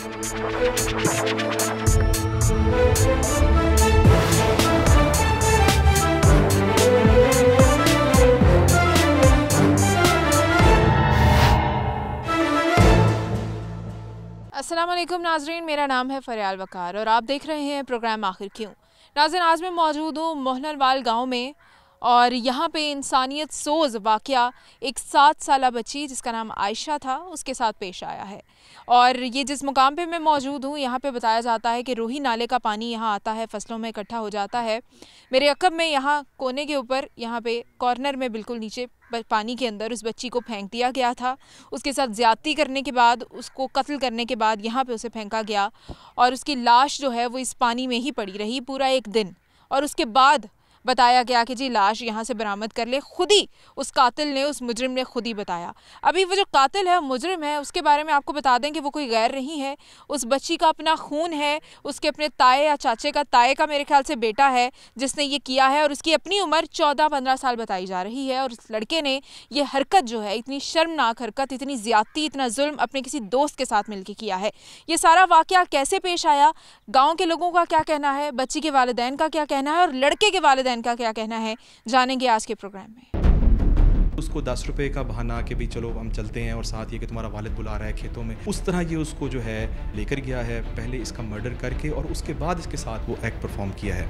अस्सलाम वालेकुम नाज़रीन, मेरा नाम है फ़रियाल वकार और आप देख रहे हैं प्रोग्राम आखिर क्यों। नाज़रीन, आज मैं मौजूद हूँ मोहनलवाल गांव में और यहाँ पे इंसानियत सोज़ वाक़या एक 7 साला बच्ची जिसका नाम आयशा था उसके साथ पेश आया है। और ये जिस मुकाम पे मैं मौजूद हूँ यहाँ पे बताया जाता है कि रोही नाले का पानी यहाँ आता है, फसलों में इकट्ठा हो जाता है। मेरे अक़ब में यहाँ कोने के ऊपर यहाँ पे कॉर्नर में बिल्कुल नीचे पानी के अंदर उस बच्ची को फेंक दिया गया था। उसके साथ ज़्यादती करने के बाद, उसको कत्ल करने के बाद यहाँ पे उसे फेंका गया और उसकी लाश जो है वो इस पानी में ही पड़ी रही पूरा एक दिन। और उसके बाद बताया गया कि जी लाश यहाँ से बरामद कर ले। खुद ही उस कातिल ने, उस मुजरिम ने खुद ही बताया। अभी वो जो कातिल है, मुजरिम है, उसके बारे में आपको बता दें कि वो कोई गैर नहीं है। उस बच्ची का अपना खून है, उसके अपने ताए या चाचे का, ताए का मेरे ख्याल से बेटा है जिसने ये किया है और उसकी अपनी उम्र 14-15 साल बताई जा रही है। और उस लड़के ने ये हरकत जो है, इतनी शर्मनाक हरकत, इतनी ज़्यादती, इतना जुल्म अपने किसी दोस्त के साथ मिलकर किया है। ये सारा वाक़या कैसे पेश आया, गाँव के लोगों का क्या कहना है, बच्ची के वालिदैन का क्या कहना है और लड़के के वालिदैन का क्या कहना है, जानेंगे आज के प्रोग्राम में। उसको 10 रुपए का बहाना कि भी चलो हम चलते हैं और साथ ये कि तुम्हारा वालिद बुला रहा है खेतों में, उस तरह ये उसको जो है लेकर गया है, पहले इसका मर्डर करके और उसके बाद इसके साथ वो एक्ट परफॉर्म किया है।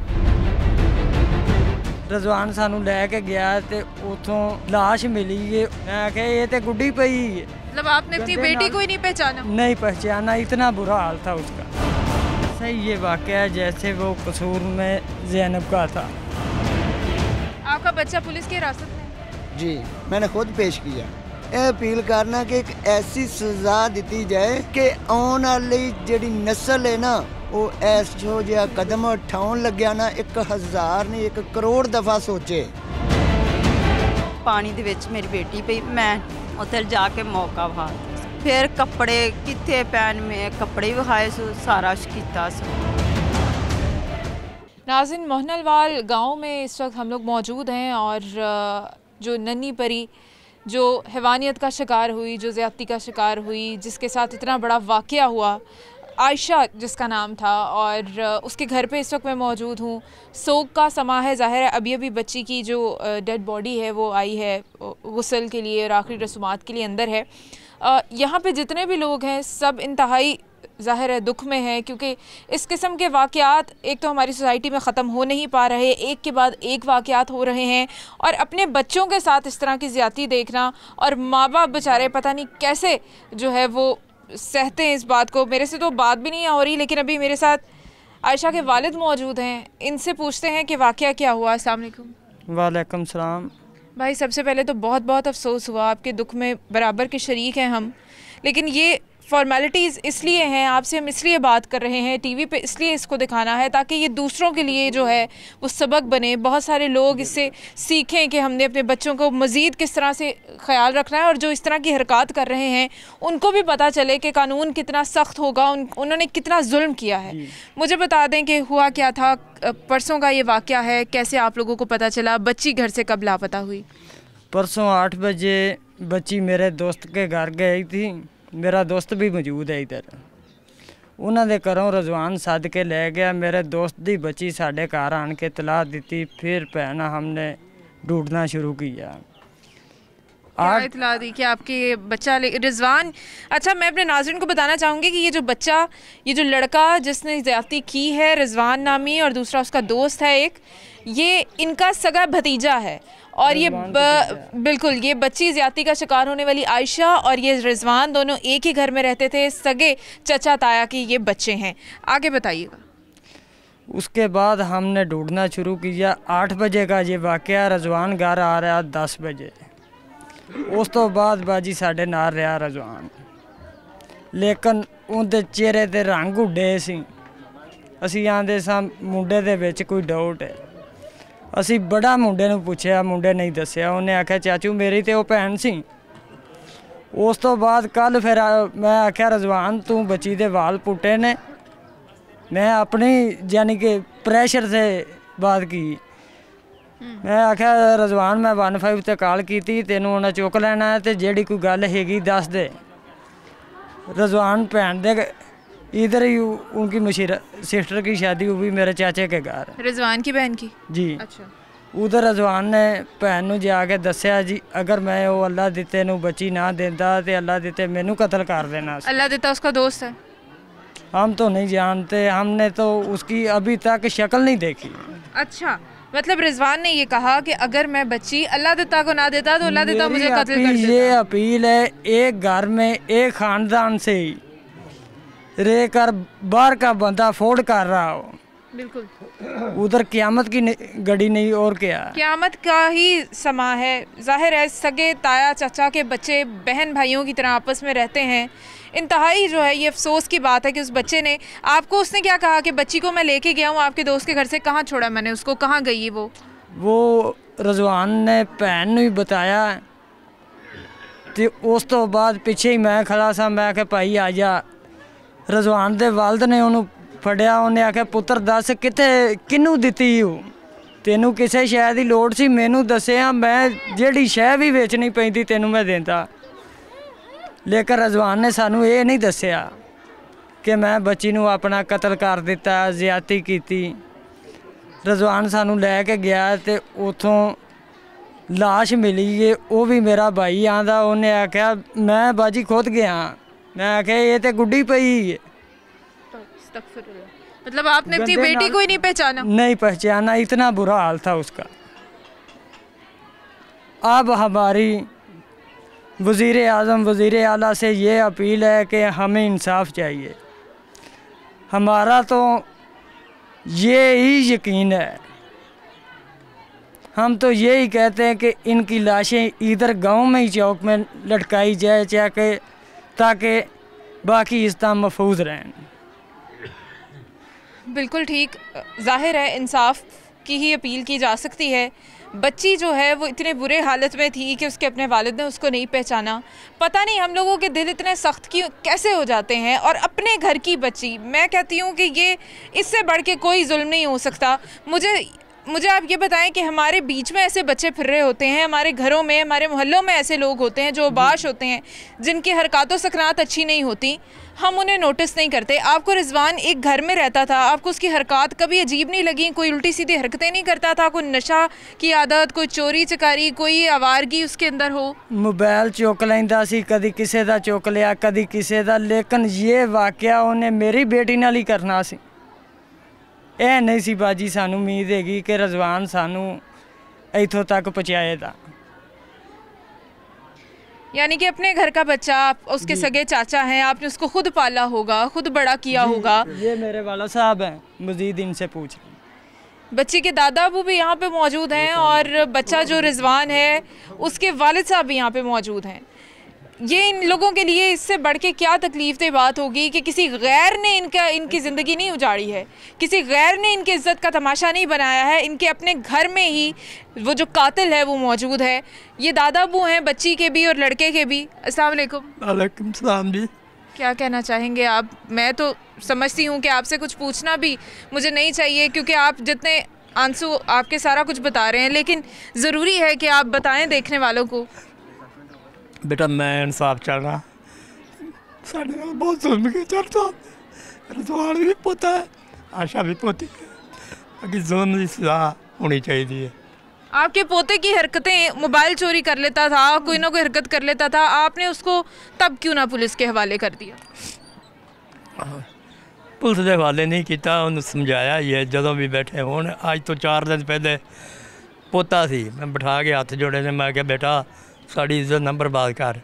रजवान सानू लैके गया ते उतों लाश मिली है, मैं कहा ये तो गुड्डी पई है। मतलब आपने अपनी बेटी को ही नहीं पहचाना? नहीं पहचाना, इतना बुरा हाल था उसका। सही ये वाकया जैसे वो कसूर में ज़ैनब का था। आपका बच्चा पुलिस की हिरासत में? जी, मैंने खुद पेश किया। यह अपील करना कि एक ऐसी सज़ा दी जाए कि आने वाली जिहड़ी नस्ल है ना, वो ऐसो जिहा कदम उठाउण लग्या ना 1000 नहीं 1 करोड़ दफ़ा सोचे। पानी दे विच मेरी बेटी पई, मैं उत्थे जाके मौका वहा, फिर कपड़े कित्थे पैन में कपड़े विखाए, सारा कुछ कीता। नाज़रीन, मोहनलवाल गांव में इस वक्त हम लोग मौजूद हैं और जो नन्ही परी जो हैवानियत का शिकार हुई, जो ज़्यादती का शिकार हुई, जिसके साथ इतना बड़ा वाक़या हुआ, आयशा जिसका नाम था, और उसके घर पे इस वक्त मैं मौजूद हूँ। सोग का समा है, ज़ाहिर है अभी अभी बच्ची की जो डेड बॉडी है वो आई है गुस्ल के लिए और आखिरी रस्मात के लिए अंदर है। यहाँ पे जितने भी लोग हैं सब इंतहाई ज़ाहिर है दुख में है, क्योंकि इस किस्म के वाक़यात एक तो हमारी सोसाइटी में ख़त्म हो नहीं पा रहे, एक के बाद एक वाक़यात हो रहे हैं और अपने बच्चों के साथ इस तरह की ज़्यादती देखना, और माँ बाप बेचारे पता नहीं कैसे जो है वो सहते हैं इस बात को। मेरे से तो बात भी नहीं हो रही, लेकिन अभी मेरे साथ आयशा के वालिद मौजूद हैं, इनसे पूछते हैं कि वाक़या क्या हुआ। अस्सलाम वालेकुम। वालेकुम सलाम। भाई, सबसे पहले तो बहुत बहुत अफसोस हुआ, आपके दुख में बराबर के शरीक हैं हम, लेकिन ये फॉर्मेलिटीज़ इसलिए हैं, आपसे हम इसलिए बात कर रहे हैं, टीवी पे इसलिए इसको दिखाना है ताकि ये दूसरों के लिए जो है वो सबक बने। बहुत सारे लोग इससे सीखें कि हमने अपने बच्चों को मज़ीद किस तरह से ख़्याल रखना है, और जो इस तरह की हरकत कर रहे हैं उनको भी पता चले कि कानून कितना सख्त होगा, उन्होंने कितना जुल्म किया है। मुझे बता दें कि हुआ क्या था, परसों का ये वाक़या है, कैसे आप लोगों को पता चला, बच्ची घर से कब लापता हुई? परसों 8 बजे बच्ची मेरे दोस्त के घर गई थी, मेरा दोस्त भी मौजूद है इधर। उन्होंने घरों रजवान सद के ले गया, मेरे दोस्त की बच्ची साढ़े घर आन के तलाह दी, फिर भैन हमने ढूंढना शुरू किया। क्या इतला दी कि आपके बच्चा रिजवान? अच्छा, मैं अपने नाज़रीन को बताना चाहूँगी कि ये जो बच्चा, ये जो लड़का जिसने ज़्यादती की है, रिजवान नामी, और दूसरा उसका दोस्त है एक, ये इनका सगा भतीजा है। और ये बिल्कुल ये बच्ची ज़्यादती का शिकार होने वाली आयशा और ये रिजवान दोनों एक ही घर में रहते थे, सगे चचा ताया के ये बच्चे हैं। आगे बताइएगा। उसके बाद हमने ढूंढना शुरू किया। 8 बजे का ये वाक़या, रजवान घर आ रहा 10 बजे। उस तो बाद बाजी साढ़े नाल रहा रजवान, लेकिन उनके चेहरे ते रंग उड्डे सी। असी आंदे सां मुंडे दे विच कोई डाउट है। असी बड़ा मुंडे नूं पुछया, मुंडे नहीं दस्सिया। उन्हें आख्या चाचू मेरी तो भैन सी। उस तो बाद कल फिर मैं आख्या रजवान तू बच्ची दे वाल पुट्टे ने। मैं अपनी यानी कि प्रेशर से बात की। मैं आख्या रजवान मैं 15 ते कॉल की, तेनों उन्हें चुक लेना है, तो जी कोई गल हैगी दस दे। रजवान भैन दे इधर ही उनकी सिस्टर की शादी हुई मेरे चाचे के घर। रिजवान की बहन की? जी। अच्छा। उधर रजवान ने भैन नूं जाके दस्सिया जी अगर मैं वो अल्लाह दिते नूं बच्ची ना देंदा ते अल्लाह दिते मैनू कत्ल कर देना। अल्लाह दिता उसका दोस्त है? हम तो नहीं जानते, हमने तो उसकी अभी तक शक्ल नहीं देखी। अच्छा, मतलब रिजवान ने ये कहा कि अगर मैं बच्ची अल्लाह दिता को ना देता तो अल्लाह दिता मुझे कत्ल कर देता। ये अपील है, एक घर में एक खानदान से ही रह कर बाहर का बंदा फोड़ कर रहा हो, बिल्कुल उधर क़यामत की घड़ी नहीं और क्या। क़यामत का ही समा है। जाहिर है सगे ताया चाचा के बच्चे बहन भाइयों की तरह आपस में रहते हैं। इंतहाई जो है ये अफसोस की बात है कि उस बच्चे ने आपको, उसने क्या कहा कि बच्ची को मैं लेके गया हूँ आपके दोस्त के घर से, कहाँ छोड़ा मैंने उसको, कहाँ गई वो रजवान ने भैन नूं ही बताया ते उस तो बाद पीछे ही मैं खड़ा सा, मैं आख्या भाई आ जा। रजवान दे वालद ने उन्होंने फड़िया, उन्हें आख्या पुत्र दस किते किनू दिती हो, तेनू किसी शै दी लोड़ सी मैनू दसिया, मैं जिहड़ी शै भी वेचनी पैंदी तेनू मैं देंदा। लेकिन रजवान ने सानू ये नहीं दसिया कि मैं बच्ची नू अपना कत्ल कर दिता, ज्यादती कीती। रजवान सानू लैके गया ते उथों लाश मिली है, वो भी मेरा भाई आंदा, उन्हें आख्या मैं बाजी खुद गया, मैं आख्या ये तो गुड्डी पई है। मतलब आपने अपनी बेटी को ही नहीं पहचाना? नहीं पहचाना, इतना बुरा हाल था उसका। अब हमारी वज़ीर आज़म वज़ीर आला से ये अपील है कि हमें इंसाफ चाहिए। हमारा तो ये ही यकीन है, हम तो यही कहते हैं कि इनकी लाशें इधर गांव में ही चौक में लटकाई जाए, चाहे ताकि बाकी हिस्सा महफूज रहें। बिल्कुल ठीक, जाहिर है इंसाफ की ही अपील की जा सकती है। बच्ची जो है वो इतने बुरे हालत में थी कि उसके अपने वालिद ने उसको नहीं पहचाना। पता नहीं हम लोगों के दिल इतने सख्त क्यों कैसे हो जाते हैं। और अपने घर की बच्ची, मैं कहती हूँ कि ये इससे बढ़ के कोई जुल्म नहीं हो सकता। मुझे आप ये बताएं कि हमारे बीच में ऐसे बच्चे फिर रहे होते हैं, हमारे घरों में, हमारे मोहल्लों में ऐसे लोग होते हैं जो बाश होते हैं, जिनकी हरकत व सकनात अच्छी नहीं होती, हम उन्हें नोटिस नहीं करते। आपको रिजवान एक घर में रहता था, आपको उसकी हरकत कभी अजीब नहीं लगी? कोई उल्टी सीधी हरकतें नहीं करता था? कोई नशा की आदत, कोई चोरी चकारी, कोई आवारगी उसके अंदर हो? मोबाइल चुक लैंदा सी, कदी किसी दा चुक लिया, कदी किसी दा। लेकिन ये वाकया उन्हें मेरी बेटी नाल ही करना सी। ਇਹ नहीं सी बाजी सानू उम्मीद हैगी कि रजवान सानू इथों तक पहुँचाएगा। यानी कि अपने घर का बच्चा, आप उसके सगे चाचा हैं, आपने उसको खुद पाला होगा, खुद बड़ा किया होगा। ये मेरे वाला साहब हैं, मजीद इनसे पूछ। बच्ची के दादा अबू भी यहाँ पे मौजूद हैं और बच्चा जो रिजवान है उसके वालिद साहब भी यहाँ पे मौजूद हैं। ये इन लोगों के लिए इससे बढ़ के क्या तकलीफ़देह बात होगी कि किसी गैर ने इनकी ज़िंदगी नहीं उजाड़ी है, किसी गैर ने इनकी इज़्ज़त का तमाशा नहीं बनाया है। इनके अपने घर में ही वो जो कातिल है वो मौजूद है। ये दादा अबू हैं बच्ची के भी और लड़के के भी। अस्सलाम वालेकुम। वालेकुम सलाम जी। क्या कहना चाहेंगे आप? मैं तो समझती हूँ कि आपसे कुछ पूछना भी मुझे नहीं चाहिए, क्योंकि आप जितने आंसू आपके सारा कुछ बता रहे हैं, लेकिन ज़रूरी है कि आप बताएं देखने वालों को। बेटा मैं इंसाफ चाह रहा, साढ़े नाल बहुत जुल्म के चलता, रजवान भी पोता है, आशा भी पोती है, बाकी जुल्म की सज़ा होनी चाहिए है। आपके पोते की हरकतें, मोबाइल चोरी कर लेता था, कोई ना कोई हरकत कर लेता था, आपने उसको तब क्यों ना पुलिस के हवाले कर दिया? पुलिस के हवाले नहीं किया, उन्हें समझाया ही है। जदों भी बैठे होने, आज तो 4 दिन पहले पोता सी, मैं बिठा के हथ जोड़े ने, मैं क्या बेटा साड़ी इज्जत न बर्बाद कर।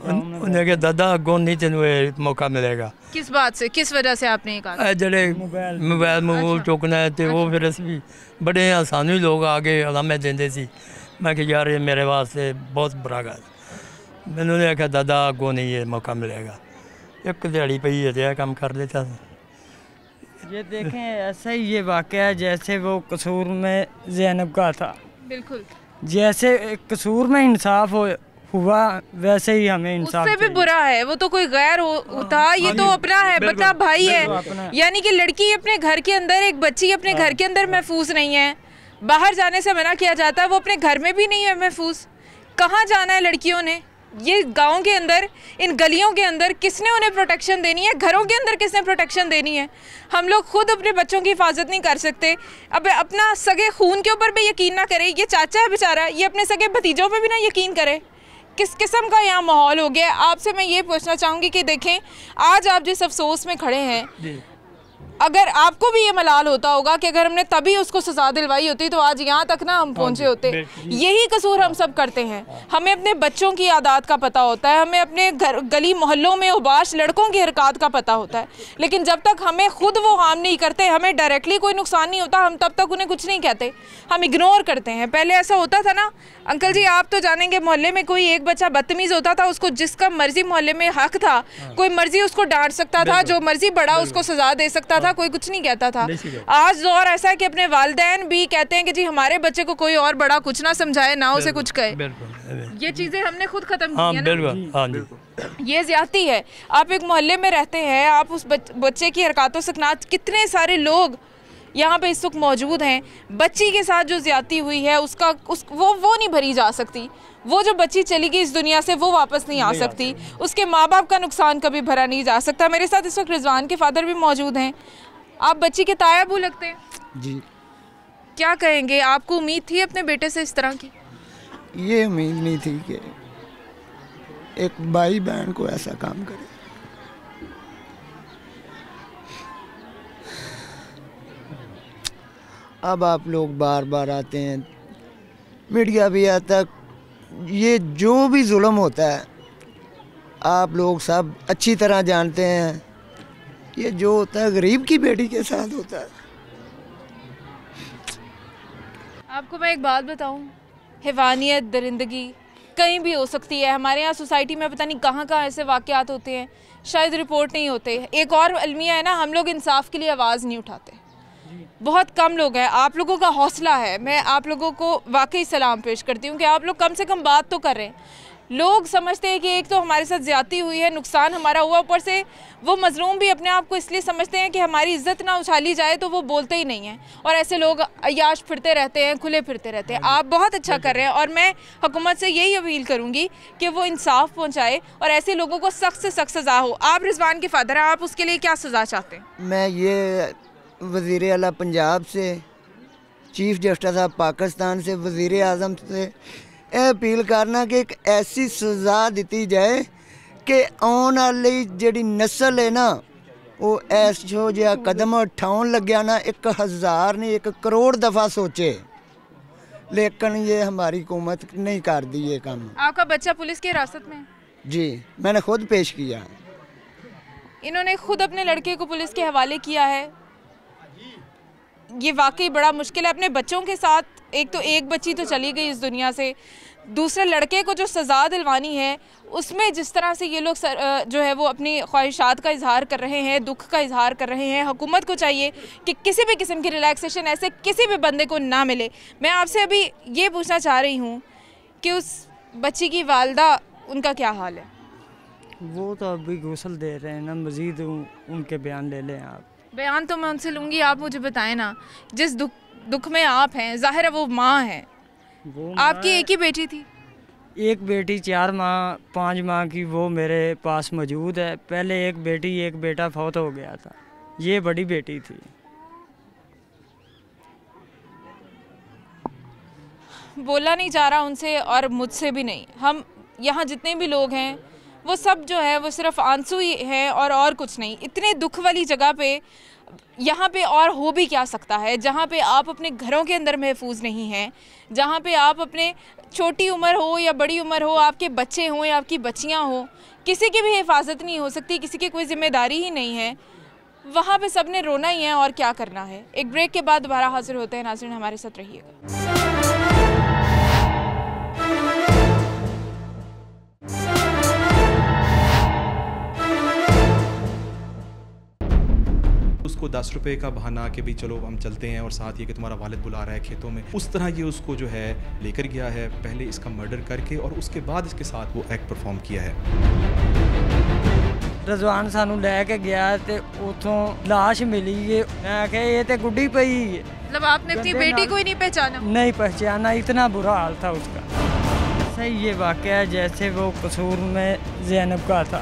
उन्हें कहा दादा अगों नहीं तेनों मौका मिलेगा। किस बात से, किस वजह से आपने ये कहा? जड़े मोबाइल चुकना है तो वो फिर अस भी बड़े सानू ही लोग आके अलामे देंदे सी। मैं कि यार ये मेरे वास्ते बहुत बुरा गल। मैंने आख्या दादा अगों नहीं ये मौका मिलेगा, एक दिहाड़ी पई है तो काम कर लेता। ये देखें ऐसा ही ये वाक़या है जैसे वो कसूर में ज़ैनब का था। बिल्कुल, जैसे कसूर में इंसाफ हुआ वैसे ही हमें इंसाफ उससे भी बुरा है। वो तो कोई गैर होता, ये तो अपना है, अपना भाई है। यानी कि लड़की अपने घर के अंदर, एक बच्ची अपने घर के अंदर महफूज नहीं है, बाहर जाने से मना किया जाता है, वो अपने घर में भी नहीं है महफूज। कहाँ जाना है लड़कियों ने? ये गांव के अंदर, इन गलियों के अंदर किसने उन्हें प्रोटेक्शन देनी है? घरों के अंदर किसने प्रोटेक्शन देनी है? हम लोग खुद अपने बच्चों की हिफाजत नहीं कर सकते। अब अपना सगे खून के ऊपर भी यकीन ना करे, ये चाचा है बेचारा, ये अपने सगे भतीजों पे भी ना यकीन करे। किस किस्म का यहाँ माहौल हो गया। आपसे मैं ये पूछना चाहूँगी कि देखें, आज आप जिस अफसोस में खड़े हैं, अगर आपको भी ये मलाल होता होगा कि अगर हमने तभी उसको सजा दिलवाई होती तो आज यहाँ तक ना हम पहुँचे होते। यही कसूर हम सब करते हैं। हमें अपने बच्चों की आदत का पता होता है, हमें अपने घर गली मोहल्लों में उबाश लड़कों की हरकत का पता होता है, लेकिन जब तक हमें खुद वो हार्म नहीं करते, हमें डायरेक्टली कोई नुकसान नहीं होता, हम तब तक उन्हें कुछ नहीं कहते, हम इग्नोर करते हैं। पहले ऐसा होता था ना अंकल जी, आप तो जानेंगे, मोहल्ले में कोई एक बच्चा बदतमीज़ होता था, उसको जिसका मर्जी मोहल्ले में हक था, कोई मर्जी उसको डांट सकता था, जो मर्जी बड़ा उसको सजा दे सकता था, कोई कुछ नहीं कहता था। आज दौर ऐसा है कि अपने वालिदैन भी कहते हैं कि जी हमारे बच्चे को कोई और बड़ा कुछ ना समझाए, ना उसे कुछ कहे। ये चीज़ें हमने खुद खत्म की है ना। ये ज्यादती है। आप एक मोहल्ले में रहते हैं, आप उस बच्चे की हरकतों से कितने सारे लोग यहाँ पे इस वक्त मौजूद हैं, बच्ची के साथ जो ज्यादती हुई है वो नहीं भरी जा सकती। वो जो बच्ची चली गई इस दुनिया से, वो वापस नहीं आ सकती। उसके माँ बाप का नुकसान कभी भरा नहीं जा सकता। मेरे साथ इस वक्त रिजवान के फादर भी मौजूद हैं। आप बच्ची के ताया अबू लगते हैं जी। क्या कहेंगे, आपको उम्मीद थी अपने बेटे से इस तरह की? ये उम्मीद नहीं थी कि एक भाई बहन को ऐसा काम करे। अब आप लोग बार बार आते हैं, मीडिया भी आता, ये जो भी जुल्म होता है आप लोग सब अच्छी तरह जानते हैं। ये जो होता है गरीब की बेटी के साथ होता है। आपको मैं एक बात बताऊं, हैवानियत, दरिंदगी कहीं भी हो सकती है। हमारे यहाँ सोसाइटी में पता नहीं कहाँ कहाँ ऐसे वाक़यात होते हैं, शायद रिपोर्ट नहीं होते। एक और अलमिया है ना, हम लोग इंसाफ के लिए आवाज़ नहीं उठाते, बहुत कम लोग हैं। आप लोगों का हौसला है, मैं आप लोगों को वाकई सलाम पेश करती हूँ कि आप लोग कम से कम बात तो कर रहे हैं। लोग समझते हैं कि एक तो हमारे साथ ज़्यादती हुई है, नुकसान हमारा हुआ, ऊपर से वो मजलूम भी अपने आप को इसलिए समझते हैं कि हमारी इज्जत ना उछाली जाए, तो वो बोलते ही नहीं हैं। और ऐसे लोग अयाश फिरते रहते हैं, खुले फिरते रहते हैं। आप बहुत अच्छा कर रहे हैं और मैं हुकूमत से यही अपील करूँगी कि वो इंसाफ पहुँचाए और ऐसे लोगों को सख्त से सख्त सज़ा हो। आप रिजवान के फादर हैं, आप उसके लिए क्या सज़ा चाहते हैं? मैं ये वज़ीर आला पंजाब से, चीफ जस्टिस ऑफ पाकिस्तान से, वज़ीर आज़म से अपील करना कि एक ऐसी सज़ा दी जाए कि आने वाली जिहड़ी नस्ल है ना, वो ऐसो जिहा कदम उठाउण लग्या ना 1000 नहीं 1 करोड़ दफ़ा सोचे, लेकिन ये हमारी हुकूमत नहीं कर दी ये काम। आपका बच्चा पुलिस की हिरासत में? जी, मैंने खुद पेश किया। इन्होंने खुद अपने लड़के को पुलिस के हवाले किया है। ये वाकई बड़ा मुश्किल है। अपने बच्चों के साथ एक तो एक बच्ची तो चली गई इस दुनिया से, दूसरे लड़के को जो सज़ा दिलवानी है उसमें जिस तरह से ये लोग जो है वो अपनी ख्वाहिशात का इजहार कर रहे हैं, दुख का इजहार कर रहे हैं। हुकूमत को चाहिए कि किसी भी किस्म की रिलैक्सेशन ऐसे किसी भी बंदे को ना मिले। मैं आपसे अभी ये पूछना चाह रही हूँ कि उस बच्ची की वालदा, उनका क्या हाल है? वो तो अभी गुस्ल दे रहे हैं ना, मज़ीद उनके बयान ले लें आप। बयान तो मैं उनसे लूँगी, आप मुझे बताएं ना, जिस दुख में आप हैं, ज़ाहिर है वो माँ है, आपकी एक ही बेटी थी? एक बेटी 4 माह 5 माह की वो मेरे पास मौजूद है। पहले एक बेटी एक बेटा फौत हो गया था, ये बड़ी बेटी थी। बोला नहीं जा रहा उनसे और मुझसे भी नहीं। हम यहाँ जितने भी लोग हैं वो सब जो है वो सिर्फ आंसू ही हैं और कुछ नहीं। इतने दुख वाली जगह पे यहाँ पे और हो भी क्या सकता है, जहाँ पे आप अपने घरों के अंदर महफूज नहीं हैं, जहाँ पे आप अपने छोटी उम्र हो या बड़ी उम्र हो, आपके बच्चे हों या आपकी बच्चियाँ हों, किसी की भी हिफाजत नहीं हो सकती, किसी की कोई जिम्मेदारी ही नहीं है, वहाँ पे सब ने रोना ही है और क्या करना है। एक ब्रेक के बाद दोबारा हाजिर होते हैं। नाज़रीन, हमारे साथ रहिएगा। उसको 10 रुपए का बहाना कि भाई चलो हम चलते हैं और साथ ये कि तुम्हारा वालिद बुला रहा है खेतों में, उस तरह ये उसको जो है लेकर गया है। पहले इसका मर्डर करके और उसके बाद इसके साथ वो एक्ट परफॉर्म किया है। रजवान सानू लैके गया ते उतों लाश मिली है, मैं कहा ये तो गुड्डी पई है। मतलब आपने अपनी बेटी को ही नहीं पहचाना? नहीं पहचाना, इतना बुरा हाल था उसका। ऐसा ही ये वाक़या है जैसे वो कसूर में ज़ैनब का था।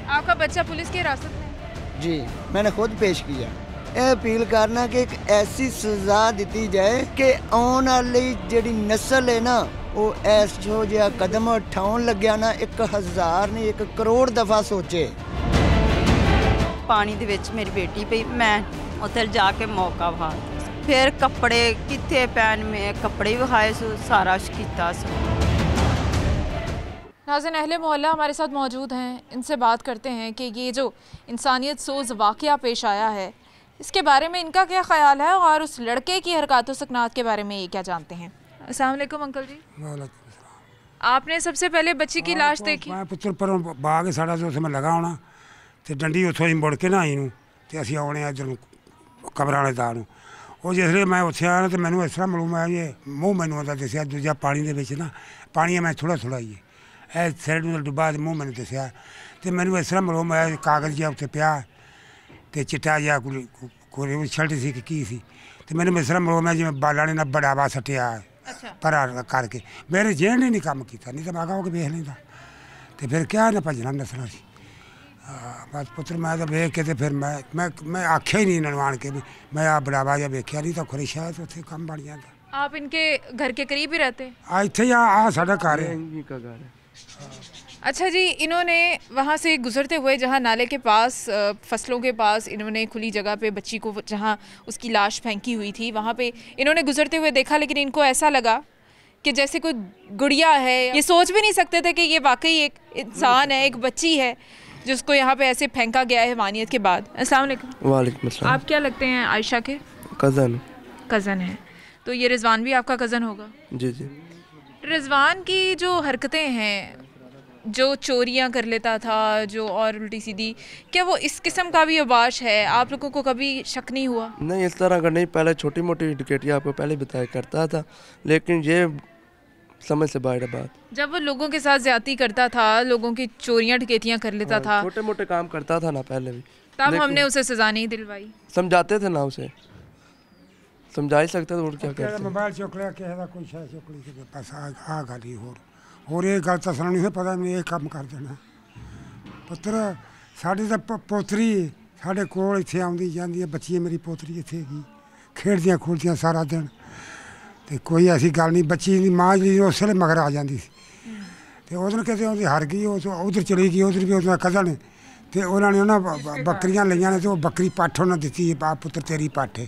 आपका बच्चा पुलिस की हिरासत में है? जी मैंने खुद पेश किया। ਇਹ ਅਪੀਲ ਕਰਨਾ ਕਿ ਇੱਕ ਐਸੀ ਸਜ਼ਾ ਦਿੱਤੀ ਜਾਏ ਕਿ ਆਉਣ ਵਾਲੀ ਜਿਹੜੀ ਨਸਲ ਹੈ ਨਾ ਉਹ ਐਸੋ ਜਿਹਾ ਕਦਮ ਉਠਾਉਣ ਲੱਗਿਆ ਨਾ 1000 ਨਹੀਂ 1 ਕਰੋੜ ਦਫਾ ਸੋਚੇ। ਪਾਣੀ ਦੇ ਵਿੱਚ ਮੇਰੀ ਬੇਟੀ ਪਈ, ਮੈਂ ਉੱਥੇ ਜਾ ਕੇ ਮੌਕਾ ਵਿਖਾ ਫਿਰ ਕੱਪੜੇ ਕਿੱਥੇ ਪੈਣ ਮੈਂ ਕੱਪੜੇ ਵੀ ਵਿਖਾਏ ਸੋ ਸਾਰਾ ਕੁਛ ਕੀਤਾ ਸੋ। नाज़रीन अहले मोहल्ला हमारे साथ मौजूद हैं, इनसे बात करते हैं कि ये जो इंसानियत सोज़ वाक़या पेश आया है इसके बारे में इनका क्या ख़्याल है और उस लड़के की हरकत सकनात के बारे में ये क्या जानते हैं। अस्सलाम वालेकुम अंकल जी। आपने सबसे पहले बच्ची की लाश देखी? मैं पुत्र पर बाग साढ़ा तो मैं लगा होना तो डंडी उतों ही मुड़ के ना आई तो असी आने इधर कबर वाले दा वो जिसले मैं उत्थे आया तो मैंने इस तरह मालूम आया ये मूँह मैनू आता दसिया दूजा पानी के ना पानी मैं थोड़ा थोड़ा ही है साइड में डुबा मूँह मैंने दसिया तो मैंने इस तरह मालूम आया कागज़ जिहा उत्ते पिया तो चिट्टा जिहा कोई शर्ट सी की सी तो मैंने इस तरह मालूम है जिवें बाला ने ना बढ़ावा सट्टिया भरा करके मेरे जेन ने नहीं काम किया नहीं तो मैं कहा वेख लेंदा तो फिर क्या ना भजना नसना सी। बस पुत्र मैं तो वेख के तो फिर मैं आख्या ही नहीं ननवान के भी मैं आ बढ़ावा जब वेख्या नहीं तो खुरी शायद उत्थे कम बन जाता। आप इनके घर के करीब ही रहते? इत्थे ही आ साडा घर है। अच्छा जी, इन्होंने वहाँ से गुजरते हुए जहाँ नाले के पास फसलों के पास इन्होंने खुली जगह पे बच्ची को जहाँ उसकी लाश फेंकी हुई थी वहाँ पे इन्होंने गुजरते हुए देखा, लेकिन इनको ऐसा लगा कि जैसे कोई गुड़िया है। ये सोच भी नहीं सकते थे कि ये वाकई एक इंसान है, एक बच्ची है जिसको यहाँ पे ऐसे फेंका गया है हैवानियत के बाद। अस्सलाम वालेकुम। वालेकुम अस्सलाम। आप क्या लगते हैं आयशा के? कज़न है। तो ये रिजवान भी आपका कज़न होगा? जी जी। रिजवान की जो हरकतें हैं, जो चोरियां कर लेता था, जो और उल्टी सीधी, क्या वो इस किस्म का भी अबाश है? आप लोगों को कभी शक नहीं हुआ? नहीं, इस तरह का नहीं। पहले छोटी मोटी डकैतियाँ आपको पहले बताया करता था, लेकिन ये समझ से बाहर बात। जब वो लोगों के साथ ज्यादती करता था, लोगों की चोरियां डकैतियां कर लेता था, छोटे मोटे काम करता था ना पहले भी, तब हमने उसे सजा नहीं दिलवाई। समझाते थे ना, उसे समझा ही सकते थे और क्या करते। मोबाइल चुक लिया किसी का कोई शायद चुक ली बस आ गल ही होर ये गल तो सुननी है पता नहीं ये काम कर देना। पुत्र साड़ी तो पोतरी साढ़े कोल इत्थे आउंदी जांदी है, बच्ची मेरी पोतरी इत्थे गई खेड़दियां खुलदियां सारा दिन तो कोई ऐसी गल नहीं। बच्ची दी माँ जी उस वेले मगर आ जाती तो उस दिन कहते उन्हें हर गई, उधर चली गई, उधर भी उसका कज़न तो उन्होंने उन्हें बकरियां लियां ने तो बकरी पट्ठ उन्हें दी बाप पुत्र तेरी पट्ठ है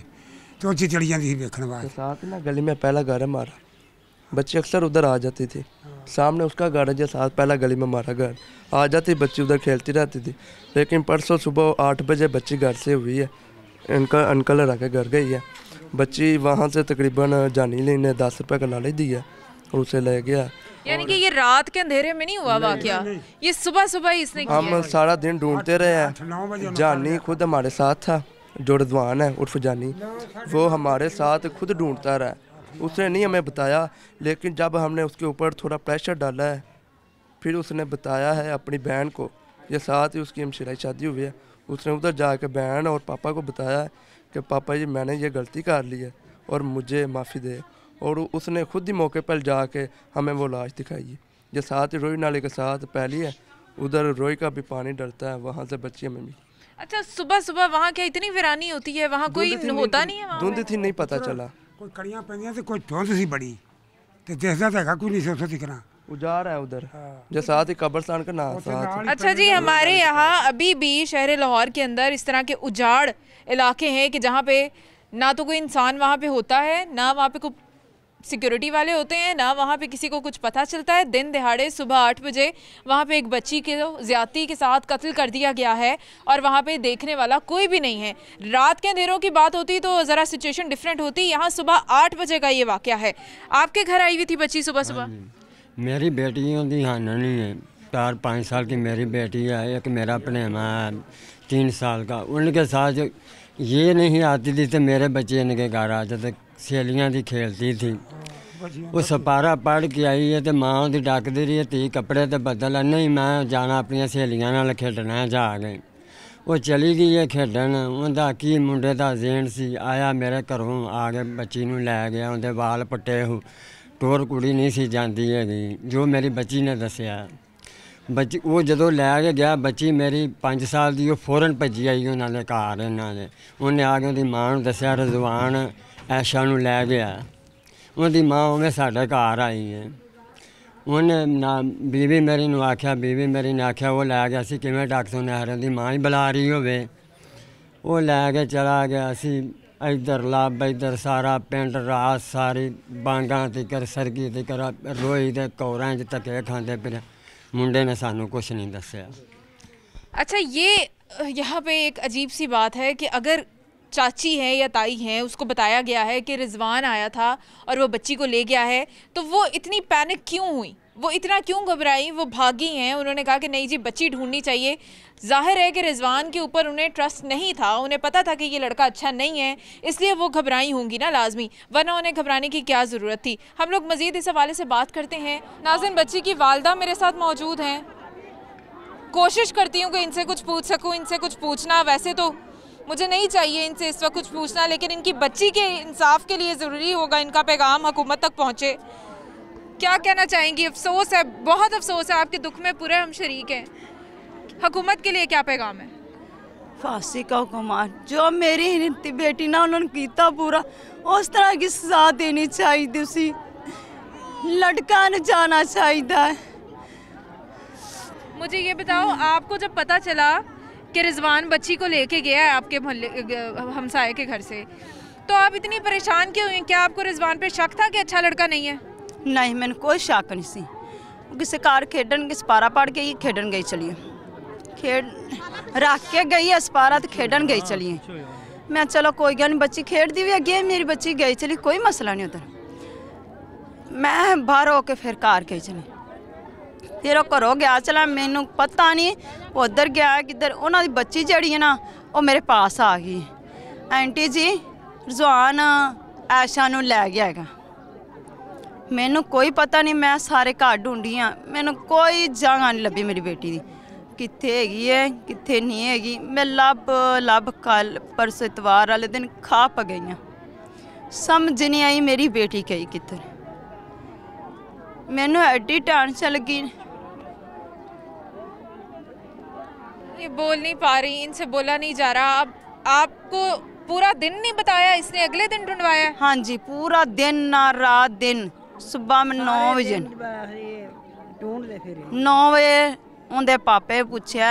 तो उच्ची चली जाती वेखण वास्ते। साथ ना गली में पहला घर है हमारा, बच्चे अक्सर उधर आ जाती थी। सामने उसका घर है जो साथ पहला गली में हमारा घर, आ जाती बच्ची उधर खेलती रहती थी। लेकिन परसों सुबह 8 बजे बच्ची घर से हुई है, इनका अंकल रह के घर गई है। बच्ची वहाँ से तकरीबन जानी ली ने 10 रुपये का लालच दिया और उसे ले गया। यानी कि ये रात के अंधेरे में नहीं हुआ वाकया, ये सुबह सुबह ही इसने किया। हम सारा दिन ढूंढते रहे हैं। जानी खुद हमारे साथ था, जो रिजवान है उर्फ जानी, वो हमारे साथ खुद ढूंढता रहा। उसने नहीं हमें बताया, लेकिन जब हमने उसके ऊपर थोड़ा प्रेशर डाला है फिर उसने बताया है अपनी बहन को। ये साथ ही उसकी हमशराई शादी हुई है, उसने उधर जाकर बहन और पापा को बताया है कि पापा जी मैंने ये गलती कर ली है और मुझे माफ़ी दे। और उसने खुद ही मौके पर जाके हमें वो लाश दिखाई है। ये साथ ही रोई नाले के साथ पहली है, उधर रोई का भी पानी डलता है, वहाँ से बच्ची हमें मिली। अच्छा, सुबह सुबह वहाँ क्या इतनी वीरानी होती है? वहाँ कोई होता नहीं है? धुंध थी, नहीं पता चला। कोई कड़ियां पेंदियां ते कोई धुंध सी बड़ी ते दिखदा तो है कोई नहीं से दिखना, उजाड़ है उधर जो साथ ही कब्रिस्तान का नाम साथ। अच्छा जी, हमारे यहाँ अभी भी शहर लाहौर के अंदर इस तरह के उजाड़ इलाके हैं कि जहाँ पे ना तो कोई इंसान वहाँ पे होता है, ना वहाँ पे कोई सिक्योरिटी वाले होते हैं, ना वहाँ पे किसी को कुछ पता चलता है। दिन दिहाड़े सुबह 8 बजे वहाँ पे एक बच्ची के ज़्यादती के साथ कत्ल कर दिया गया है और वहाँ पे देखने वाला कोई भी नहीं है। रात के अंधेरों की बात होती तो ज़रा सिचुएशन डिफरेंट होती। यहाँ सुबह 8 बजे का ये वाक़या है। आपके घर आई हुई थी बच्ची सुबह सुबह? मेरी बेटी होती हाननी है, 4-5 साल की मेरी बेटी है, एक मेरा भनेवा है 3 साल का। उनके साथ ये नहीं आती थी तो मेरे बच्चे इनके घर आ जाते, सहेलियाँ दी खेलती थी। वो सपारा पढ़ के आई है तो माँ उदी डकती रही है धी कपड़े तो बदल, नहीं मैं जाना अपन सहेलियाँ नाल खेडना जा गई। वो चली गई है खेडन, उनका की मुंडे का जेन सी आया मेरे घरों आ के बच्ची नूं लै गया, उनके वाल पट्टे हो टोर कुड़ी नहीं सी जाती है जो मेरी बच्ची ने दसिया। बच्ची वो जो लैके गया बच्ची मेरी 5 साल की, फौरन भजी आई उन्होंने घर। इन्होंने उन्हें आके उनकी माँ को दसिया रजवान ऐशा नूं लै गया। उनकी माँ उमें साढ़े घर आई है। उन्हें ना बीवी मेरी ने आख्या, बीवी मेरी ने आख्या वो लै गया सी किवें डॉक्टर ने हर दी माँ ही बुला रही होवे। वो लैके चला गया सी इधर लब इधर सारा पिंड रात सारी बांगा तिकर सरगी तिकर रोई दे कौरां च धक्के खांदे फिर मुंडे ने सानू कुछ नहीं दसिया। अच्छा, ये यहाँ पे एक अजीब सी बात है कि अगर चाची हैं या ताई हैं, उसको बताया गया है कि रिजवान आया था और वो बच्ची को ले गया है, तो वो इतनी पैनिक क्यों हुई, वो इतना क्यों घबराई? वो भागी हैं, उन्होंने कहा कि नहीं जी बच्ची ढूंढनी चाहिए। जाहिर है कि रिजवान के ऊपर उन्हें ट्रस्ट नहीं था, उन्हें पता था कि ये लड़का अच्छा नहीं है, इसलिए वो घबराई होंगी ना लाजमी, वरना उन्हें घबराने की क्या ज़रूरत थी। हम लोग मज़ीद इस हवाले से बात करते हैं। नाज़रीन, बच्ची की वालदा मेरे साथ मौजूद हैं, कोशिश करती हूँ कि इनसे कुछ पूछ सकूँ, इनसे कुछ पूछना वैसे तो मुझे नहीं चाहिए इनसे इस वक्त कुछ पूछना, लेकिन इनकी बच्ची के इंसाफ के लिए ज़रूरी होगा इनका पैगाम हुकूमत तक पहुँचे। क्या कहना चाहेंगी? अफसोस है, बहुत अफसोस है, आपके दुख में पूरे हम शरीक हैं। हुकूमत के लिए क्या पैगाम है? फांसी का हुक्म जो मेरी बेटी ना उन्होंने किया पूरा, उस तरह की सजा देनी चाहिए, उसी लड़का न जाना चाहिए। मुझे ये बताओ, आपको जब पता चला कि रिजवान बच्ची को लेके गया है आपके मोहल्ले हमसाये के घर से, तो आप इतनी परेशान क्यों हुई? क्या आपको रिजवान पे शक था कि अच्छा लड़का नहीं है? नहीं, मैंने कोई शक नहीं सी। किसी कार खेडन सपारा पड़ के खेडन गई चलिए, खेड रख के गई है सपारा तो खेडन गई चलिए। मैं चलो कोई गल नहीं, बच्ची खेड दी भी अगे मेरी बच्ची गई चली, कोई मसला नहीं उधर। मैं बाहर होके फिर कार गई चली, फिर घरों गया चला, मैनू पता नहीं उधर गया किधर। उन्होंने बच्ची जड़ी है ना वो मेरे पास आ गई, आंटी जी रिजवान ऐशा नूं लै गया है। मैनू कोई पता नहीं, मैं सारे घर ढूंढी हाँ, मैनू कोई जगह नहीं लभी मेरी बेटी की कित्थे हैगी है कित्थे नहीं हैगी। मैं लब कल परसों इतवार वाले दिन खा प गई हाँ, समझ नहीं आई मेरी बेटी गई किधर। मैनू एडी टेंशन लगी, ये बोल नहीं पा रही, इनसे बोला नहीं जा रहा। अब आपको पूरा दिन नहीं बताया इसने, अगले दिन ढूंढवाया? हाँ जी, पूरा दिन ना रात दिन। सुबह में 9 बजे 9 बजे उनके पापे पूछा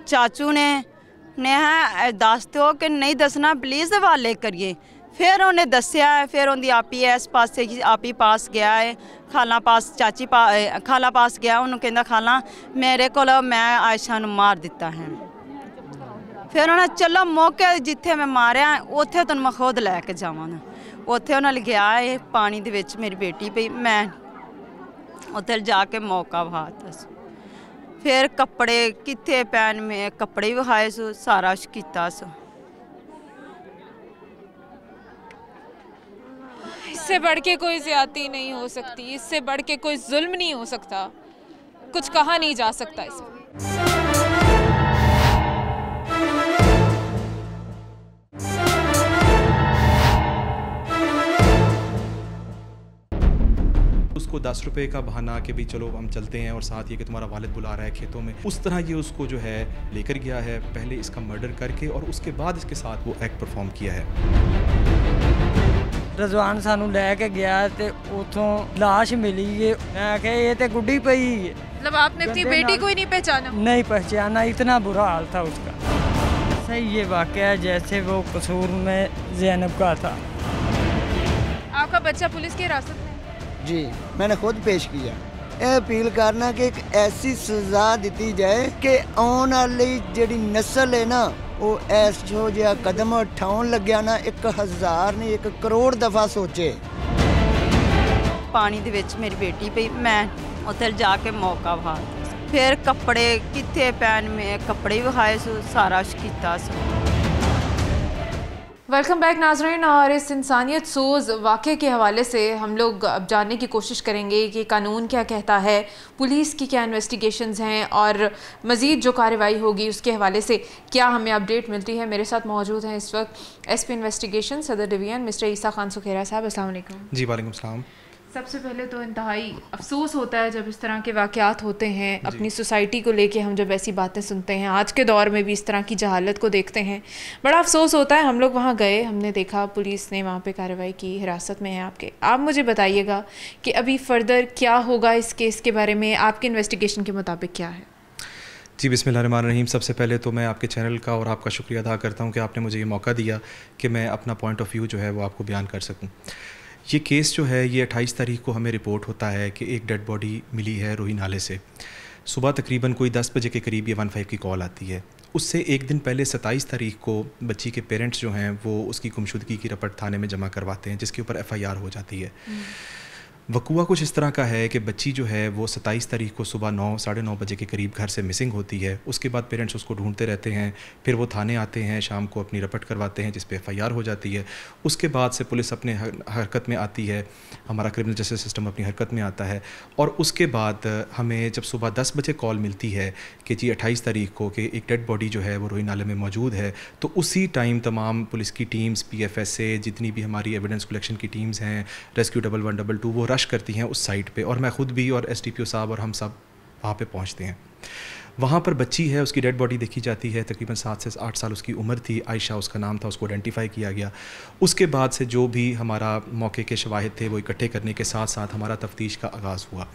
चाचू ने दस दो कि नहीं दसना प्लीज़ हवाले करिए। फिर उन्हें दसिया, फिर उनकी आपी इस पासे आपी पास गया है, खाला पास चाची खाला पास गया, उन्होंने कहता खाला मेरे को मैं आयशा नूं मार दिता है। फिर उन्हें चलो मौके जिथे मैं मारिया उत्थे तुहानूं मैं खुद लैके जावांगा। उत्थे उन्हें गया है पानी दे विच मेरी बेटी पई, मैं उत्थे जाके मौका विखाता। फिर कपड़े कित्थे पैन में कपड़े भी विखाए सो, सारा कुछ कीता सो। इससे बढ़ के कोई ज़्यादती नहीं हो सकती, इससे बढ़ के कोई जुल्म नहीं हो सकता, कुछ कहा नहीं जा सकता इसमें। उसको 10 रुपए का बहाना कि भी चलो हम चलते हैं और साथ ये कि तुम्हारा वालिद बुला रहा है खेतों में, उस तरह ये उसको जो है लेकर गया है, पहले इसका मर्डर करके और उसके बाद इसके साथ वो एक्ट परफॉर्म किया है। रजवान सानू लैके गया ते उतों लाश मिली है, मैं आख्या ये तो गुड्डी पई है। मतलब आपने अपनी बेटी को ही नहीं पहचाना? नहीं पहचाना, इतना बुरा हाल था उसका। सही ये वाक़या है जैसे वो कसूर में ज़ैनब का था। आपका बच्चा पुलिस की हिरासत में? जी, मैंने खुद पेश किया। यह अपील करना कि एक ऐसी सज़ा दी जाए कि आने वाली जिहड़ी नस्ल है ना वो ऐसो जिहा कदम उठाउण लग्या ना 1000 नहीं 1 करोड़ दफ़ा सोचे। पानी दे विच मेरी बेटी पई, मैं उत्थे जाके मौका विखाता। फिर कपड़े कित्थे पैन में कपड़े भी विखाए सो, सारा कुछ कीता सो। वेलकम बैक नाज़रीन, और इस इंसानियत सोज़ वाक़े के हवाले से हम लोग अब जानने की कोशिश करेंगे कि कानून क्या कहता है, पुलिस की क्या इन्वेस्टिगेशंस हैं और मज़ीद जो कार्रवाई होगी उसके हवाले से क्या हमें अपडेट मिलती है। मेरे साथ मौजूद हैं इस वक्त SP इन्वेस्टिगेशन सदर डिवीज़न मिस्टर ईसा खान सुखेरा साहब। अस्सलाम वालेकुम। जी वालेकुम सलाम। सबसे पहले तो इंतहाई अफसोस होता है जब इस तरह के वाक़यात होते हैं अपनी सोसाइटी को लेके, हम जब ऐसी बातें सुनते हैं, आज के दौर में भी इस तरह की जहालत को देखते हैं, बड़ा अफसोस होता है। हम लोग वहाँ गए, हमने देखा पुलिस ने वहाँ पे कार्रवाई की, हिरासत में है आपके। आप मुझे बताइएगा कि अभी फर्दर क्या होगा इस केस के बारे में, आपके इन्वेस्टिगेशन के मुताबिक क्या है? जी बिस्मिल्लाहिर्रहमानिर्रहीम। सबसे पहले तो मैं आपके चैनल का और आपका शुक्रिया अदा करता हूँ कि आपने मुझे ये मौका दिया कि मैं अपना पॉइंट ऑफ व्यू जो है वो आपको बयान कर सकूँ। ये केस जो है ये 28 तारीख को हमें रिपोर्ट होता है कि एक डेड बॉडी मिली है रोही नाले से। सुबह तकरीबन कोई 10 बजे के करीब ये 15 की कॉल आती है। उससे एक दिन पहले 27 तारीख को बच्ची के पेरेंट्स जो हैं वो उसकी गुमशुदगी की रपट थाने में जमा करवाते हैं, जिसके ऊपर FIR हो जाती है। वकुआ कुछ इस तरह का है कि बच्ची जो है वो 27 तारीख को सुबह 9 साढ़े 9 बजे के करीब घर से मिसिंग होती है। उसके बाद पेरेंट्स उसको ढूंढते रहते हैं, फिर वो थाने आते हैं, शाम को अपनी रपट करवाते हैं जिस पे FIR हो जाती है। उसके बाद से पुलिस अपने हरकत में आती है, हमारा क्रिमिनल जस्टिस सिस्टम अपनी हरकत में आता है। और उसके बाद हमें जब सुबह 10 बजे कॉल मिलती है कि जी 28 तारीख को कि एक डेड बॉडी जो है वो रोही नाले में मौजूद है, तो उसी टाइम तमाम पुलिस की टीम्स, PFSA, जितनी भी हमारी एविडेंस कलेक्शन की टीम्स हैं, रेस्क्यू 1112 वो रश करती हैं उस साइट पे, और मैं ख़ुद भी और SDPO साहब और हम सब वहाँ पे पहुँचते हैं। वहाँ पर बच्ची है, उसकी डेड बॉडी देखी जाती है, तकरीबन 7 से 8 साल उसकी उम्र थी, आयशा उसका नाम था, उसको आइडेंटिफाई किया गया। उसके बाद से जो भी हमारा मौके के शवाहिद थे वो इकट्ठे करने के साथ साथ हमारा तफ्तीश का आगाज़ हुआ।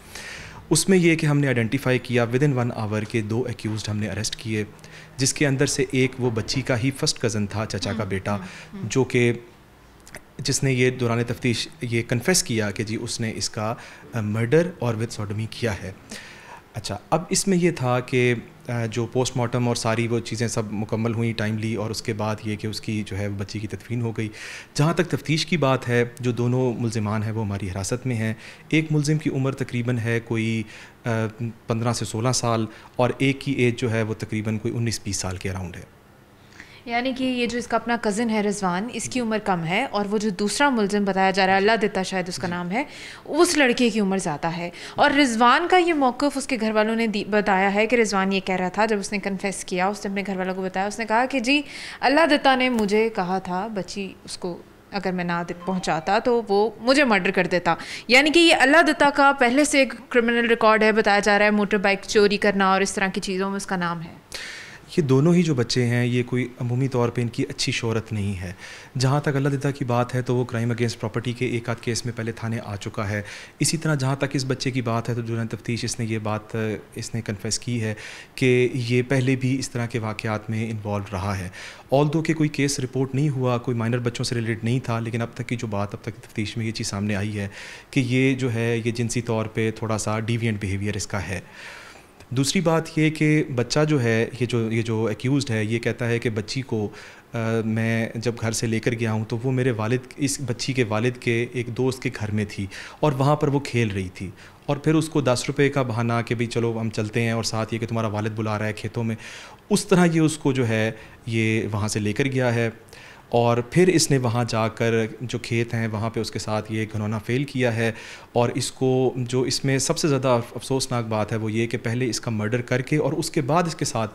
उसमें ये कि हमने आइडेंटिफाई किया विदिन 1 आवर के 2 एक्यूज़ड हमने अरेस्ट किए, जिसके अंदर से एक वो बच्ची का ही फर्स्ट कज़न था, चचा का बेटा, जो कि जिसने ये दौरान तफ्तीश ये कन्फेस किया कि जी उसने इसका मर्डर और विद सोडोमी किया है। अच्छा, अब इसमें ये था कि जो पोस्टमार्टम और सारी वो चीज़ें सब मुकम्मल हुई टाइमली, और उसके बाद ये कि उसकी जो है बच्ची की तदफीन हो गई। जहाँ तक तफ्तीश की बात है, जो दोनों मुल्ज़िमान हैं वो हमारी हिरासत में हैं। एक मुल्ज़िम की उम्र तकरीबन है कोई 15 से 16 साल, और एक की एज जो है वो तकरीबन कोई 19-20 साल के अराउंड है। यानी कि ये जो इसका अपना कज़न है रिजवान, इसकी उम्र कम है, और वो जो दूसरा मुल्ज़िम बताया जा रहा है, अल्लाह दिता शायद उसका नाम है, उस लड़के की उम्र ज़्यादा है। और रिजवान का ये मौक़िफ़ उसके घर वालों ने बताया है कि रिजवान ये कह रहा था, जब उसने कन्फेस किया, उसने अपने घर वालों को बताया, उसने कहा कि जी अल्लाह दिता ने मुझे कहा था बच्ची उसको अगर मैं ना पहुंचाता तो वो मुझे मर्डर कर देता। यानी कि ये अल्लाह दिता का पहले से एक क्रिमिनल रिकॉर्ड है, बताया जा रहा है मोटर बाइक चोरी करना और इस तरह की चीज़ों में उसका नाम है। ये दोनों ही जो बच्चे हैं ये कोई अमूमी तौर पे इनकी अच्छी शोहरत नहीं है। जहाँ तक अल्लाह दिता की बात है तो वो क्राइम अगेंस्ट प्रॉपर्टी के एक आध केस में पहले थाने आ चुका है। इसी तरह जहाँ तक इस बच्चे की बात है तो दौरान तफ्तीश इसने ये बात इसने कन्फेस की है कि ये पहले भी इस तरह के वाक़यात में इन्वॉल्व रहा है। ऑल्दो कि कोई केस रिपोर्ट नहीं हुआ, कोई माइनर बच्चों से रिलेटेड नहीं था, लेकिन अब तक की जो बात, अब तक की तफ्तीश में ये चीज़ सामने आई है कि ये जो है ये जिनसी तौर पर थोड़ा सा डिविएंट बिहेवियर इसका है। दूसरी बात ये कि बच्चा जो है ये जो एक्यूज़ड है ये कहता है कि बच्ची को मैं जब घर से लेकर गया हूँ तो वो मेरे वालिद, इस बच्ची के वालिद के एक दोस्त के घर में थी और वहाँ पर वो खेल रही थी, और फिर उसको 10 रुपये का बहाना कि भाई चलो हम चलते हैं, और साथ ये कि तुम्हारा वालिद बुला रहा है खेतों में, उस तरह ये उसको जो है ये वहाँ से लेकर गया है। और फिर इसने वहाँ जाकर जो खेत हैं वहाँ पे उसके साथ ये घिनौना फेल किया है। और इसको जो इसमें सबसे ज़्यादा अफसोसनाक बात है वो ये कि पहले इसका मर्डर करके और उसके बाद इसके साथ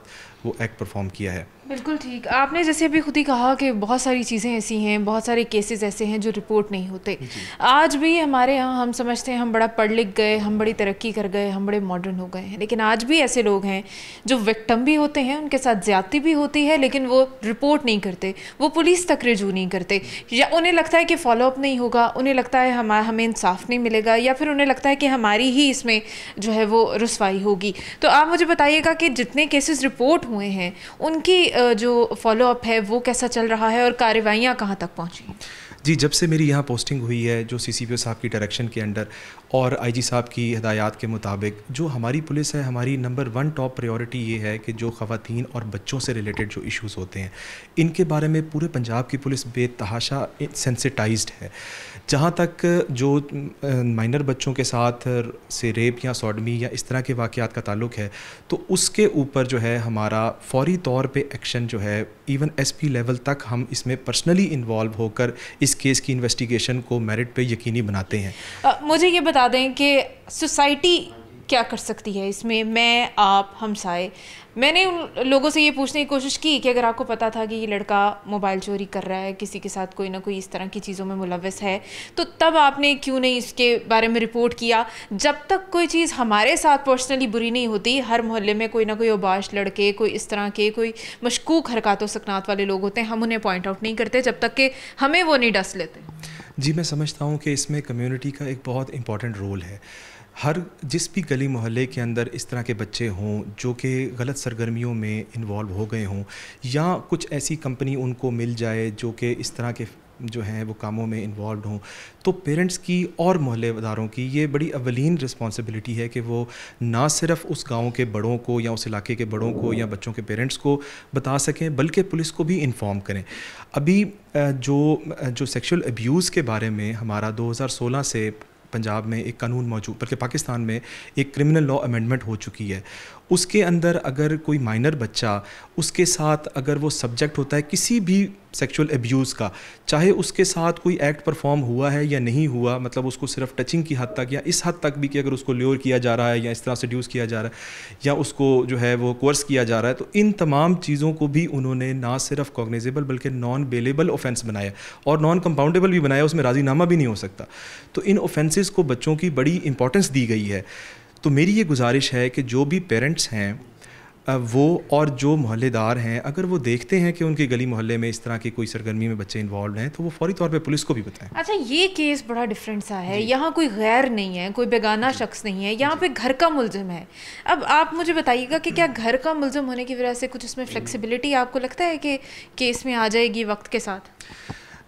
वो एक्ट परफॉर्म किया है। बिल्कुल ठीक, आपने जैसे अभी खुद ही कहा कि बहुत सारी चीज़ें ऐसी हैं, बहुत सारे केसेस ऐसे हैं जो रिपोर्ट नहीं होते। आज भी हमारे यहाँ हम समझते हैं हम बड़ा पढ़ लिख गए, हम बड़ी तरक्की कर गए, हम बड़े मॉडर्न हो गए हैं, लेकिन आज भी ऐसे लोग हैं जो विक्टिम भी होते हैं, उनके साथ ज़्यादती भी होती है, लेकिन वो रिपोर्ट नहीं करते, वो पुलिस तक रजू नहीं करते, या उन्हें लगता है कि फॉलोअप नहीं होगा, उन्हें लगता है हमें इंसाफ नहीं मिलेगा, या फिर उन्हें लगता है कि हमारी ही इसमें जो है वो रुसवाई होगी। तो आप मुझे बताइएगा कि जितने केसेस रिपोर्ट हुए हैं उनकी जो फॉलोअप है वो कैसा चल रहा है और कार्रवाइयाँ कहाँ तक पहुँची? जी, जब से मेरी यहाँ पोस्टिंग हुई है, जो CCPO साहब की डायरेक्शन के अंडर और IG साहब की हिदायत के मुताबिक जो हमारी पुलिस है, हमारी नंबर 1 टॉप प्रायोरिटी ये है कि जो ख़वातीन और बच्चों से रिलेटेड जो इश्यूज़ होते हैं इनके बारे में पूरे पंजाब की पुलिस बेतहाशा सेंसिटाइज्ड है। जहाँ तक जो माइनर बच्चों के साथ से रेप या सॉडमी या इस तरह के वाक़यात का ताल्लुक़ है तो उसके ऊपर जो है हमारा फौरी तौर पे एक्शन जो है इवन SP लेवल तक हम इसमें पर्सनली इन्वॉल्व होकर इस केस की इन्वेस्टिगेशन को मेरिट पे यकीनी बनाते हैं। मुझे ये बता दें कि सोसाइटी क्या कर सकती है इसमें? मैं, आप, हमसाए, मैंने उन लोगों से ये पूछने की कोशिश की कि अगर आपको पता था कि ये लड़का मोबाइल चोरी कर रहा है, किसी के साथ कोई ना कोई इस तरह की चीज़ों में मुलव्वस है, तो तब आपने क्यों नहीं इसके बारे में रिपोर्ट किया? जब तक कोई चीज़ हमारे साथ पर्सनली बुरी नहीं होती, हर मोहल्ले में कोई ना कोई ओबाश लड़के, कोई इस तरह के कोई मशकूक हरकत व सकनात वाले लोग होते हैं, हम उन्हें पॉइंट आउट नहीं करते जब तक कि हमें वो नहीं डस लेते। जी, मैं समझता हूँ कि इसमें कम्युनिटी का एक बहुत इम्पॉर्टेंट रोल है। हर जिस भी गली मोहल्ले के अंदर इस तरह के बच्चे हों जो कि गलत सरगर्मियों में इन्वॉल्व हो गए हों, या कुछ ऐसी कंपनी उनको मिल जाए जो कि इस तरह के जो हैं वो कामों में इन्वॉल्व हों, तो पेरेंट्स की और मोहल्लेदारों की ये बड़ी अवलीन रिस्पॉन्सिबिलिटी है कि वो ना सिर्फ उस गांव के बड़ों को या उस इलाके के बड़ों को या बच्चों के पेरेंट्स को बता सकें, बल्कि पुलिस को भी इन्फॉर्म करें। अभी जो सेक्सुअल अब्यूज़ के बारे में हमारा 2016 से पंजाब में एक कानून मौजूद, बल्कि पाकिस्तान में एक क्रिमिनल लॉ अमेंडमेंट हो चुकी है, उसके अंदर अगर कोई माइनर बच्चा उसके साथ अगर वो सब्जेक्ट होता है किसी भी सेक्सुअल अब्यूज़ का, चाहे उसके साथ कोई एक्ट परफॉर्म हुआ है या नहीं हुआ, मतलब उसको सिर्फ टचिंग की हद तक या इस हद तक भी कि अगर उसको ल्योर किया जा रहा है या इस तरह सेड्यूस किया जा रहा है या उसको जो है वो कोर्स किया जा रहा है, तो इन तमाम चीज़ों को भी उन्होंने ना सिर्फ कॉग्निजेबल बल्कि नॉन बेलेबल ऑफेंस बनाया और नॉन कंपाउंडेबल भी बनाया, उसमें राजीनामा भी नहीं हो सकता। तो इन ऑफेंसेस को बच्चों की बड़ी इंपॉर्टेंस दी गई है। तो मेरी ये गुजारिश है कि जो भी पेरेंट्स हैं वो और जो मोहल्लेदार हैं, अगर वो देखते हैं कि उनके गली मोहल्ले में इस तरह की कोई सरगर्मी में बच्चे इन्वॉल्व हैं, तो वो फौरी तौर पे पुलिस को भी बताएं। अच्छा, ये केस बड़ा डिफरेंट सा है, यहाँ कोई गैर नहीं है, कोई बेगाना शख्स नहीं है, यहाँ पे घर का मुलजिम है। अब आप मुझे बताइएगा कि क्या घर का मुलजिम होने की वजह से कुछ उसमें फ्लेक्सिबिलिटी आपको लगता है कि केस में आ जाएगी वक्त के साथ?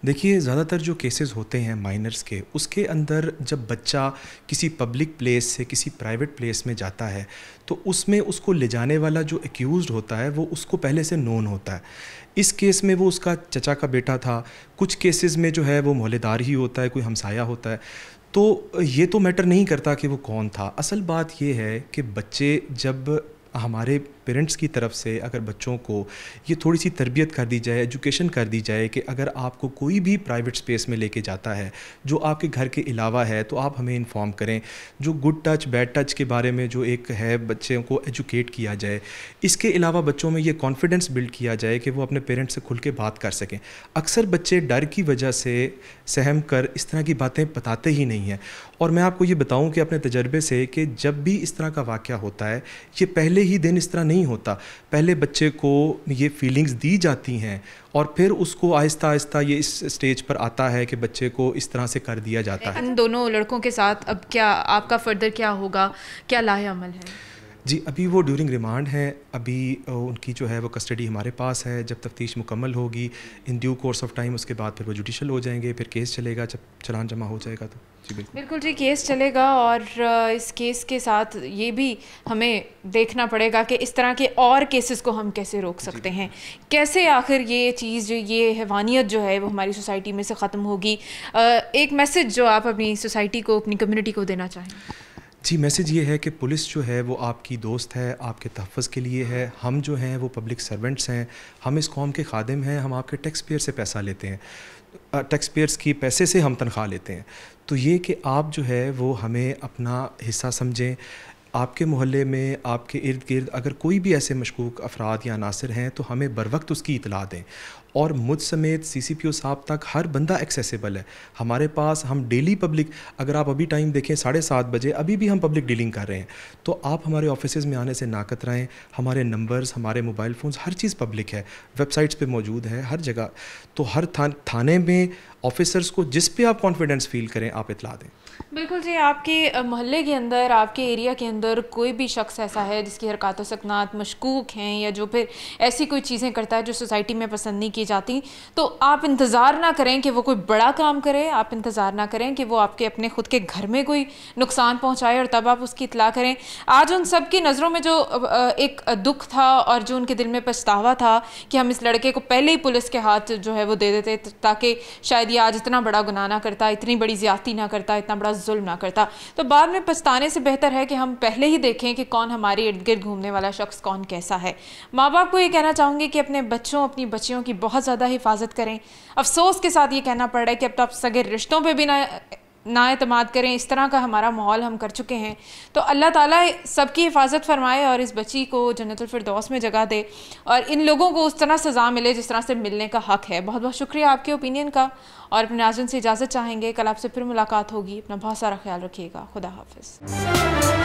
देखिए, ज़्यादातर जो केसेस होते हैं माइनर्स के, उसके अंदर जब बच्चा किसी पब्लिक प्लेस से किसी प्राइवेट प्लेस में जाता है तो उसमें उसको ले जाने वाला जो एक्यूज़्ड होता है वो उसको पहले से नोन होता है। इस केस में वो उसका चचा का बेटा था, कुछ केसेस में जो है वो मोहल्लेदार ही होता है, कोई हमसाया होता है। तो ये तो मैटर नहीं करता कि वो कौन था। असल बात ये है कि बच्चे जब हमारे पेरेंट्स की तरफ से अगर बच्चों को ये थोड़ी सी तरबियत कर दी जाए, एजुकेशन कर दी जाए कि अगर आपको कोई भी प्राइवेट स्पेस में लेके जाता है जो आपके घर के अलावा है तो आप हमें इन्फॉर्म करें। जो गुड टच बैड टच के बारे में जो एक है, बच्चों को एजुकेट किया जाए। इसके अलावा बच्चों में ये कॉन्फिडेंस बिल्ड किया जाए कि वो अपने पेरेंट्स से खुल के बात कर सकें। अक्सर बच्चे डर की वजह से सहम कर इस तरह की बातें बताते ही नहीं हैं। और मैं आपको ये बताऊं कि अपने तजर्बे से कि जब भी इस तरह का वाक़या होता है, ये पहले ही दिन इस तरह नहीं होता। पहले बच्चे को ये फीलिंग्स दी जाती हैं और फिर उसको आहिस्ता आहिस्ता ये इस स्टेज पर आता है कि बच्चे को इस तरह से कर दिया जाता है। इन दोनों लड़कों के साथ अब क्या आपका फर्दर क्या होगा, क्या लाहे अमल है? जी, अभी वो ड्यूरिंग रिमांड हैं। अभी उनकी जो है वो कस्टडी हमारे पास है। जब तफ्तीश मुकम्मल होगी in due course of time, उसके बाद फिर वो जुडिशल हो जाएंगे, फिर केस चलेगा। जब चालान जमा हो जाएगा तो जी बिल्कुल जी, केस चलेगा। और इस केस के साथ ये भी हमें देखना पड़ेगा कि इस तरह के और केसेस को हम कैसे रोक सकते हैं, कैसे आखिर ये चीज़, जो ये हैवानियत जो है वो हमारी सोसाइटी में से ख़त्म होगी। एक मैसेज जो आप अपनी सोसाइटी को, अपनी कम्युनिटी को देना चाहें? जी, मैसेज ये है कि पुलिस जो है वो आपकी दोस्त है, आपके तहफ़्फ़ुज़ के लिए है। हम जो हैं वो पब्लिक सर्वेंट्स हैं, हम इस कौम के खादिम हैं, हम आपके टैक्स पेयर से पैसा लेते हैं, टैक्स पेयर्स की पैसे से हम तनख्वाह लेते हैं। तो ये कि आप जो है वो हमें अपना हिस्सा समझें। आपके मोहल्ले में, आपके इर्द गिर्द अगर कोई भी ऐसे मशकूक अफराद या अनासर हैं तो हमें बर वक्त उसकी इतला दें। और मुझ समेत CCPO साहब तक हर बंदा एक्सेसिबल है हमारे पास। हम डेली पब्लिक, अगर आप अभी टाइम देखें 7:30 बजे, अभी भी हम पब्लिक डीलिंग कर रहे हैं। तो आप हमारे ऑफिसेज़ में आने से ना कतराएं। हमारे नंबर्स, हमारे मोबाइल फ़ोन्स, हर चीज़ पब्लिक है, वेबसाइट्स पे मौजूद है हर जगह। तो हर थाने में ऑफिसर्स को जिस पे आप कॉन्फिडेंस फील करें आप इतला दें। बिल्कुल जी, आपके मोहल्ले के अंदर, आपके एरिया के अंदर कोई भी शख्स ऐसा है जिसकी हरकत व सकनात मशकूक हैं या जो फिर ऐसी कोई चीज़ें करता है जो सोसाइटी में पसंद नहीं की जाती, तो आप इंतज़ार ना करें कि वो कोई बड़ा काम करे। आप इंतज़ार ना करें कि वो आपके अपने ख़ुद के घर में कोई नुकसान पहुँचाए और तब आप उसकी इतला करें। आज उन सब की नज़रों में जो एक दुख था और जो उनके दिल में पछतावा था कि हम इस लड़के को पहले ही पुलिस के हाथ जो है वो दे देते ताकि शायद ये आज इतना बड़ा गुनाह ना करता, इतनी बड़ी ज़्यादती ना करता, इतना बड़ा जुल्म ना करता। तो बाद में पछताने से बेहतर है कि हम पहले ही देखें कि कौन हमारे इर्द गिर्द घूमने वाला शख्स कौन कैसा है। माँ बाप को ये कहना चाहूँगी कि अपने बच्चों, अपनी बच्चियों की बहुत ज़्यादा हिफाजत करें। अफसोस के साथ ये कहना पड़ रहा है कि अब तो आप सगे रिश्तों पे भी ना ना एतमाद करें, इस तरह का हमारा माहौल हम कर चुके हैं। तो अल्लाह ताला सबकी हिफाजत फरमाए और इस बच्ची को जन्नतुल फिरदौस में जगह दे और इन लोगों को उस तरह सज़ा मिले जिस तरह से मिलने का हक़ है। बहुत बहुत शुक्रिया आपके ओपिनियन का और अपने नाज़रीन से इजाज़त चाहेंगे। कल आपसे फिर मुलाकात होगी। अपना बहुत सारा ख्याल रखिएगा। खुदा हाफ़िज़।